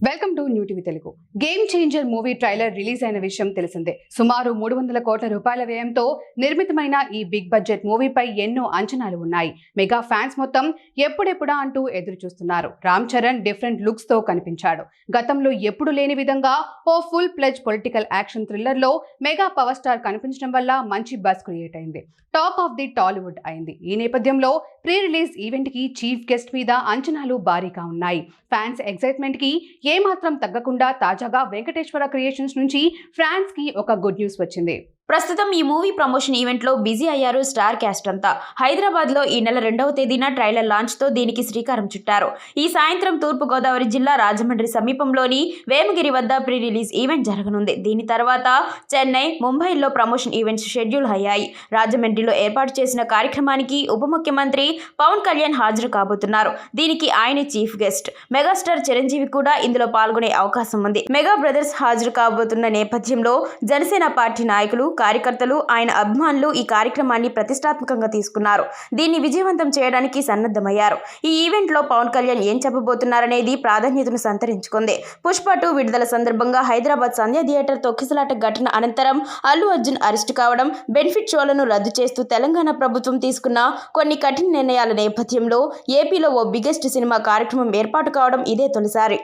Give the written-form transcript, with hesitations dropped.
Welcome to new TV Telugu. Game changer movie trailer release అయిన విషయం తెలిసిందే. సుమారు 300 కోట్ల రూపాయల వ్యయంతో నిర్మితమైన ఈ బిగ్ బడ్జెట్ మూవీపై ఎన్నో అంచనాలు ఉన్నాయి. మెగా ఫ్యాన్స్ మొత్తం ఎప్పుడెప్పుడా అంటూ ఎదురు చూస్తున్నారు. రామ్ చరణ్ డిఫరెంట్ లుక్స్ తో కనిపించాడు. గతంలో ఎప్పుడు లేని విధంగా ఓ full fledged political action thriller లో మెగా పవర్ స్టార్ కనిపించడం వల్ల మంచి బజ్ క్రియేట్ అయింది. టాక్ ఆఫ్ ది టాలీవుడ్ అయింది. ఈ నేపథ్యంలో ప్రీ రిలీజ్ ఈవెంట్ కి చీఫ్ గెస్ట్ మీద అంచనాలు భారీగా ఉన్నాయి. ఫ్యాన్స్ ఎక్సైట్మెంట్ కి ఏమాత్రం తగ్గకుండా తాజాగా వెంకటేశ్వర క్రియేషన్స్ నుంచి ఫ్యాన్స్ కి ఒక గుడ్ న్యూస్ వచ్చింది. ప్రస్తుతం ఈ మూవీ ప్రమోషన్ ఈవెంట్లో బిజీ అయ్యారు స్టార్ క్యాస్ట్ అంతా. హైదరాబాద్లో ఈ నెల 2వ తేదీన ట్రైలర్ లాంచ్తో దీనికి శ్రీకారం చుట్టారు. ఈ సాయంత్రం తూర్పుగోదావరి జిల్లా రాజమండ్రి సమీపంలోని వేమగిరి వద్ద ప్రీ రిలీజ్ ఈవెంట్ జరగనుంది. దీని తర్వాత చెన్నై, ముంబైలో ప్రమోషన్ ఈవెంట్స్ షెడ్యూల్ అయ్యాయి. రాజమండ్రిలో ఏర్పాటు చేసిన కార్యక్రమానికి ఉప ముఖ్యమంత్రి పవన్ కళ్యాణ్ హాజరు కాబోతున్నారు. దీనికి ఆయన చీఫ్ గెస్ట్. మెగాస్టార్ చిరంజీవి కూడా ఇందులో పాల్గొనే అవకాశం ఉంది. మెగా బ్రదర్స్ హాజరు కాబోతున్న నేపథ్యంలో జనసేన పార్టీ నాయకులు, కార్యకర్తలు, ఆయన అభిమానులు ఈ కార్యక్రమాన్ని ప్రతిష్టాత్మకంగా తీసుకున్నారు. దీన్ని విజయవంతం చేయడానికి సన్నద్ధమయ్యారు. ఈ ఈవెంట్ లో పవన్ కళ్యాణ్ ఏం చెప్పబోతున్నారనేది ప్రాధాన్యతను సంతరించుకుంది. పుష్ప 2 విడుదల సందర్భంగా హైదరాబాద్ సంధ్య థియేటర్ తొక్కిసలాట ఘటన అనంతరం అల్లు అర్జున్ అరెస్ట్ కావడం, బెనిఫిట్ షోలను రద్దు చేస్తూ తెలంగాణ ప్రభుత్వం తీసుకున్న కొన్ని కఠిన నిర్ణయాల నేపథ్యంలో ఏపీలో ఓ బిగ్గెస్ట్ సినిమా కార్యక్రమం ఏర్పాటు కావడం ఇదే తొలిసారి.